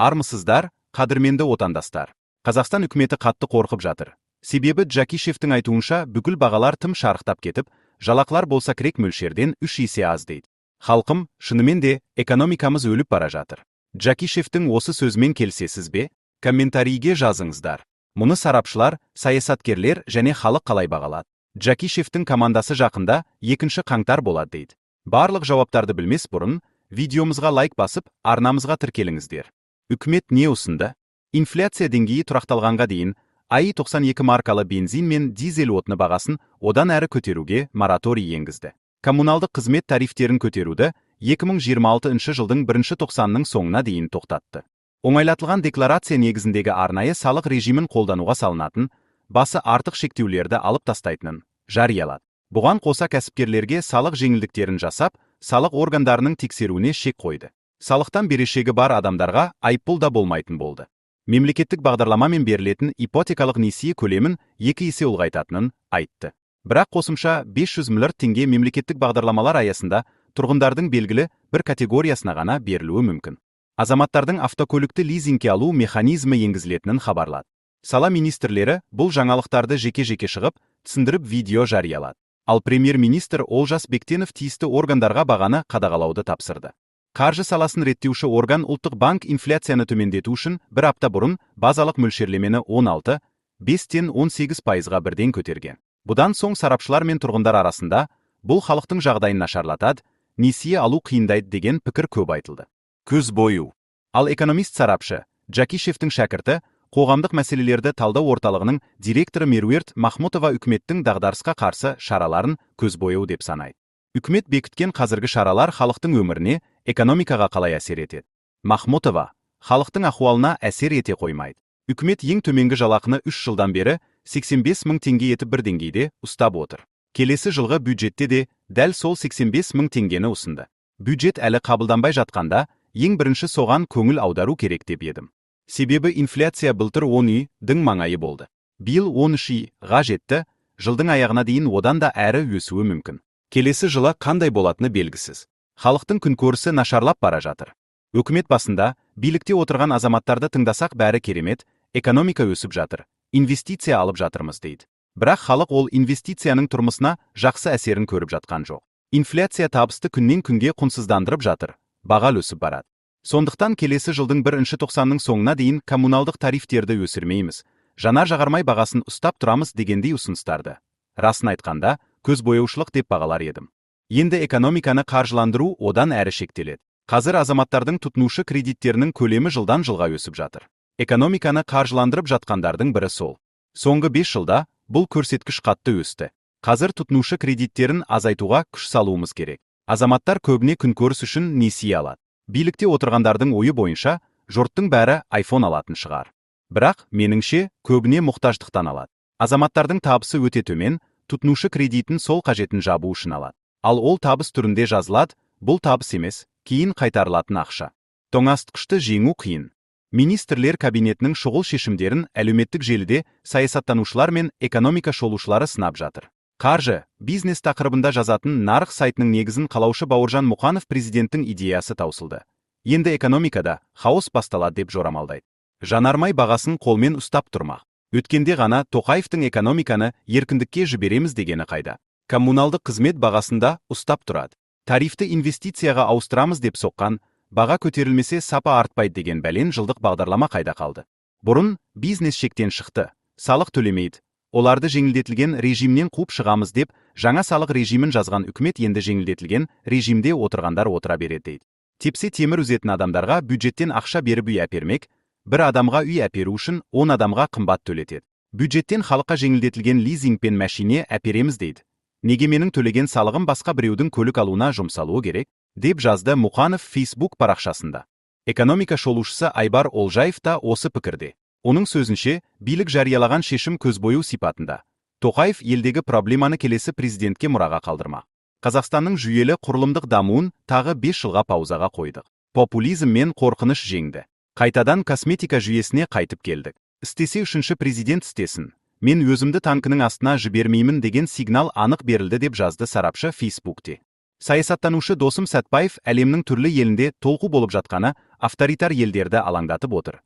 Армысыздар, қадірменді отандастар. Қазақстан үкіметі қатты қорқып жатыр. Себебі Джакишевтің айтуынша бүкіл бағалар тым шарықтап кетіп, жалақылар болса керек мөлшерден 3 есе аз дейді. Халқым, шынымен де, экономикамыз өліп бара жатыр. Джакишевтің осы сөзімен келісесіз бе? Комментарийге жазыңыздар. Мұны сарапшылар, саясаткерлер және халық қалай бағалады? Джакишевтің командасы жақында 2 қаңтар болады дейді. Барлық жауаптарды білмес бұрын, видеомызға лайк басып, арнамызға тіркеліңіздер. Үкімет не ұсынды? Инфляция деңгейі тұрақталғанға дейін, АИ 92 маркалы бензин мен дизель отыны бағасын одан әрі көтеруге мораторий енгізді. Коммуналдық қызмет тарифтерін көтеруді 2026 жылдың 1-тоқсанның соңына дейін тоқтатты. Оңайлатылған декларация негізіндегі арнайы салық режимін қолдануға салынатын, басы артық шектеулерді алып тастайтынын жариялады. Бұған қоса кәсіпкерлерге салық жеңілдіктерін жасап, салық органдарының тексеруіне шек қойды. Салықтан берешегі бар адамдарға айыппұл да болмайтын болды. Мемлекеттік бағдарламамен берілетін ипотекалық несие көлемін 2 есе ұлғайтатынын айтты. Бірақ қосымша 500 миллиард теңге мемлекеттік бағдарламалар аясында тұрғындардың белгілі бір категориясына ғана берілуі мүмкін. Азаматтардың автокөлікті лизингке алу механизмі енгізілетінін хабарлады. Сала министрлері бұл жаңалықтарды жеке-жеке шығып, түсіндіріп видео жариялады. Ал премьер-министр Олжас Бектенов тиісті органдарға бағаны қадағалауды тапсырды. Қаржы саласын реттеуші орган Ұлттық банк инфляцияны төмендету үшін бір апта бұрын базалық мөлшерлемені 16,5-тен 18 пайызға бірден көтерген. Бұдан соң сарапшылар мен тұрғындар арасында бұл халықтың жағдайын нашарлатады, несие алу қиындайды деген пікір көп айтылды. Көз бою. Ал экономист сарапшы Джакишевтің шәкірті, қоғамдық мәселелерді талдау орталығының директоры Меруерт Махмутова үкіметтің дағдарысқа қарсы шараларын көз бояу деп санайды. Үкімет бекіткен қазіргі шаралар халықтың өміріне, экономикаға қалай әсер етеді? Махмутова, халықтың ахуалына әсер ете қоймайды. Үкімет ең төменгі жалақыны 3 жылдан бері 85 мың теңге етіп бір деңгейде ұстап отыр. Келесі жылғы бюджетте де дәл сол 85 мың теңгені ұсынды. Бюджет әлі қабылданбай жатқанда, ең бірінші соған көңіл аудару керек деп едім. Себебі инфляция былтыр 10,дің маңайы болды. Биыл 13,ға жетті, жылдың аяғына дейін одан да әрі өсуі мүмкін. Келесі жылы қандай болатыны белгісіз. Халықтың күнкөрісі нашарлап бара жатыр. Үкімет басында билікте отырған азаматтарды тыңдасақ бәрі керемет, экономика өсіп жатыр, инвестиция алып жатырмыз дейді. Бірақ халық ол инвестицияның тұрмысына жақсы әсерін көріп жатқан жоқ. Инфляция табысты күннен күнге құнсыздандырып жатыр, баға өсіп барады. Сондықтан келесі жылдың 1-тоқсанның соңына дейін коммуналдық тарифтерді өсірмейміз, жанар-жағармай бағасын ұстап тұрамыз дегендей ұсыныстарды. Расын айтқанда, көзбояушылық деп бағалар едім. Енді экономиканы қаржыландыру одан әрі шектеледі. Қазір азаматтардың тұтынушы кредиттерінің көлемі жылдан жылға өсіп жатыр. Экономиканы қаржыландырып жатқандардың бірі сол. Соңғы 5 жылда бұл көрсеткіш қатты өсті. Қазір тұтынушы кредиттерін азайтуға күш салуымыз керек. Азаматтар көбіне күнкөріс үшін несие алады. Билікте отырғандардың ойы бойынша, жұрттың бәрі iPhone алатын шығар. Бірақ, меніңше, көбіне мұқтаждықтан алады. Азаматтардың табысы өте төмен, тұтынушы кредитін сол қажетін жабу үшін алады. Ал ол табыс түрінде жазылады, бұл табыс емес, кейін қайтарылатын ақша. Тоңазытқышты жеңу қиын. Министрлер кабинетінің шұғыл шешімдерін әлеуметтік желіде саясаттанушылар мен экономика шолушылары сынап жатыр. Қаржы, бизнес тақырыбында жазатын нарық сайтының негізін қалаушы Бауыржан Мұқанов президенттің идеясы таусылды. Енді экономикада хаос басталады деп жорамалдайды. Жанармай бағасын қолмен ұстап тұрмақ. Өткенде ғана Тоқаевтың экономиканы еркіндікке жібереміз дегені қайда. Коммуналдық қызмет бағасында ұстап тұрады. Тарифті инвестицияға ауыстырамыз деп соққан, баға көтерілмесе сапа артпайды деген бәлен жылдық бағдарлама қайда қалды. Бұрын бизнес шектен шықты, салық төлемейді. Оларды жеңілдетілген режимнен қуып шығамыз деп, жаңа салық режимін жазған үкімет енді жеңілдетілген режимде отырғандар отыра береді дейді. Тепсе темір үзетін адамдарға бюджеттен ақша беріп үй әпермек, бір адамға үй әперу үшін 10 адамға қымбат төлетеді. Бюджеттен халыққа жеңілдетілген лизинг пен мәшине әпереміз дейді. Неге менің төлеген салығым басқа біреудің көлік алуына жұмсалуы керек, деп жазды Мұқанов Facebook парақшасында. Экономика шолушысы Айбар Олжаев та осы пікірде. Оның сөзінше, билік жариялаған шешім көзбою сипатында. Тоқаев елдегі проблеманы келесі президентке мұраға қалдырмақ. Қазақстанның жүйелі құрылымдық дамуын тағы 5 жылға паузаға қойдық. Популизм мен қорқыныш жеңді. Қайтадан косметика жүйесіне қайтып келдік. Істесе үшінші президент істесін. Мен өзімді танкінің астына жібермеймін деген сигнал анық берілді деп жазды сарапшы Facebook'те. Саясаттанушы Досым Сәтбаев әлемнің түрлі елінде толқу болып жатқаны авторитар елдерді алаңдатып отыр.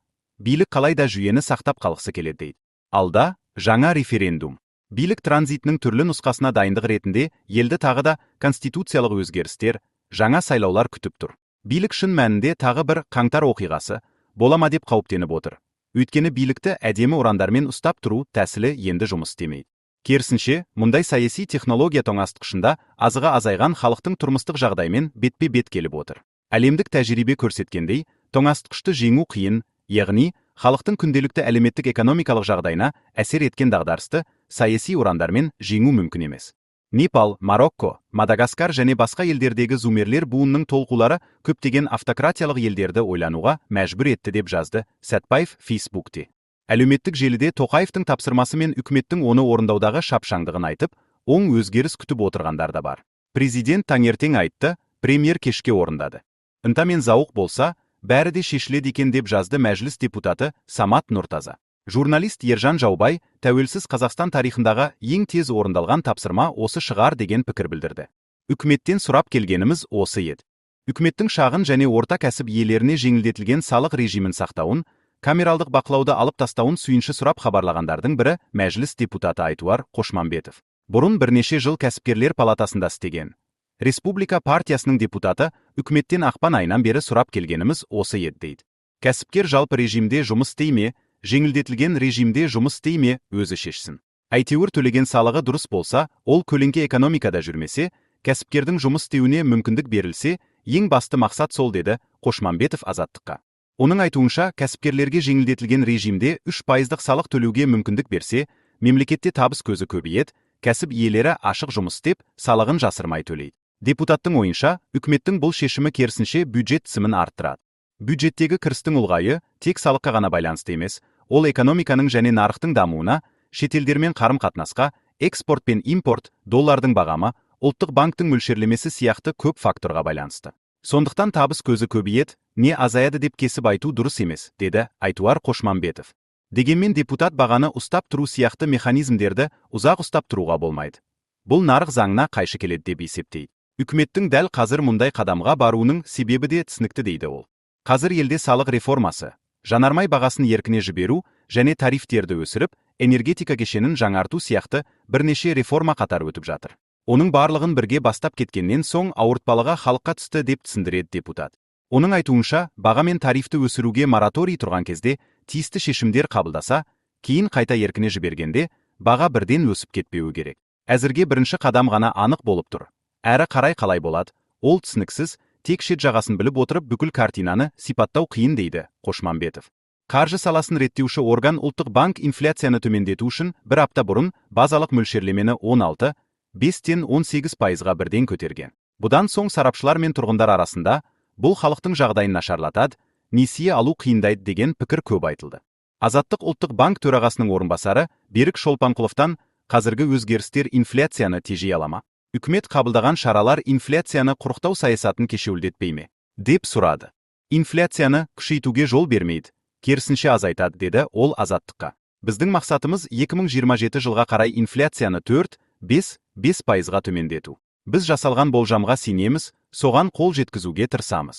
Билік қалайда жүйені сақтап қалғысы келеді дейді. Алда жаңа референдум. Билік транзитінің түрлі нұсқасына дайындық ретінде елді тағы да конституциялық өзгерістер, жаңа сайлаулар күтіп тұр. Билік шын мәнінде тағы бір қаңтар оқиғасы бола ма деп қауіптеніп отыр. Өйткені билікті әдемі ұрандармен ұстап тұру тәсілі енді жұмыс істемейді. Керісінше, мұндай саяси технология тоңазытқышында азығы азайған халықтың тұрмыстық жағдаймен бетпе-бет келіп отыр. Әлемдік тәжірибе көрсеткендей, тоңазытқышты жеңу қиын, яғни халықтың күнделікті әлеуметтік экономикалық жағдайына әсер еткен дағдарысты саяси ұрандармен жеңу мүмкін емес. Непал, Марокко, Мадагаскар және басқа елдердегі зумерлер буынның толқулары көптеген автократиялық елдерді ойлануға мәжбүр етті деп жазды Сәтбаев Фейсбукте. Әлеуметтік желіде Тоқаевтың тапсырмасы мен үкіметтің оны орындаудағы шапшаңдығын айтып, оң өзгеріс күтіп отырғандар да бар. Президент таңертең айтты, премьер кешке орындады. Ынта мен зауық болса, бәрі де шешіледі екен деп жазды мәжіліс депутаты Самат Нұртаза. Журналист Ержан Жаубай тәуелсіз Қазақстан тарихындағы ең тез орындалған тапсырма осы шығар деген пікір білдірді. Үкіметтен сұрап келгеніміз осы еді. Үкіметтің шағын және орта кәсіп иелеріне жеңілдетілген салық режимін сақтауын, камералдық бақылауды алып тастауын сүйінші сұрап хабарлағандардың бірі мәжіліс депутаты Айтуар Қошмамбетов. Бұрын бірнеше жыл кәсіпкерлер палатасында істеген. Республика партиясының депутаты үкіметтен ақпан айынан бері сұрап келгеніміз осы еді дейді. Кәсіпкер жалпы режимде жұмыс істей ме, жеңілдетілген режимде жұмыс істей ме, өзі шешсін. Әйтеуір төлеген салығы дұрыс болса, ол көлеңке экономикада жүрмесе, кәсіпкердің жұмыс істеуіне мүмкіндік берілсе, ең басты мақсат сол деді Қошмамбетов Азаттыққа. Оның айтуынша, кәсіпкерлерге жеңілдетілген режимде 3% салық төлеуге мүмкіндік берсе, мемлекетте табыс көзі көбейеді, кәсіп иелері ашық жұмыс істеп, салығын жасырмай төлейді. Депутаттың ойынша, үкіметтің бұл шешімі керісінше бюджет түсімін арттырады. Бюджеттегі кірістің ұлғайы тек салыққа ғана байланысты емес, ол экономиканың және нарықтың дамуына, шетелдермен қарым-қатынасқа, экспорт пен импорт, доллардың бағамы, ұлттық банктің мөлшерлемесі сияқты көп факторға байланысты. Сондықтан табыс көзі көбейеді, не азаяды деп кесіп айту дұрыс емес, деді Айтуар Қошмамбетов. Дегенмен депутат бағаны ұстап тұру сияқты механизмдерді ұзақ ұстап тұруға болмайды. Бұл нарық заңына қайшы келеді деп есептейді. Үкіметтің дәл қазір мұндай қадамға баруының себебі де түсінікті дейді ол. Қазір елде салық реформасы, жанармай бағасын еркіне жіберу және тарифтерді өсіріп, энергетика кешенін жаңарту сияқты бірнеше реформа қатар өтіп жатыр. Оның барлығын бірге бастап кеткеннен соң ауыртпалығы халыққа түсті деп түсіндіреді депутат. Оның айтуынша, баға мен тарифті өсіруге мораторий тұрған кезде тиісті шешімдер қабылдаса, кейін қайта еркіне жібергенде баға бірден өсіп кетпеуі керек. Әзірге бірінші қадам ғана анық болып тұр. Әрі қарай қалай болады, ол түсініксіз, тек шет жағасын біліп отырып бүкіл картинаны сипаттау қиын дейді Қошмамбетов. Қаржы саласын реттеуші орган ұлттық банк инфляцияны төмендету үшін бір апта бұрын базалық мөлшерлемені 16,5-18%-ға бірден көтерген. Бұдан соң сарапшылар мен тұрғындар арасында бұл халықтың жағдайын нашарлатады, несие алу қиындайды деген пікір көп айтылды. Азаттық ұлттық банк төрағасының орынбасары Берік Шолпанқұловтан қазіргі өзгерістер инфляцияны тежей ала ма? Үкімет қабылдаған шаралар инфляцияны құрықтау саясатын кешеуілдетпей ме? деп сұрады. Инфляцияны күшейтуге жол бермейді, керісінше азайтады, деді ол Азаттыққа. Біздің мақсатымыз 2027 жылға қарай инфляцияны 4-5% төмендету. Біз жасалған болжамға сенеміз, соған қол жеткізуге тырысамыз.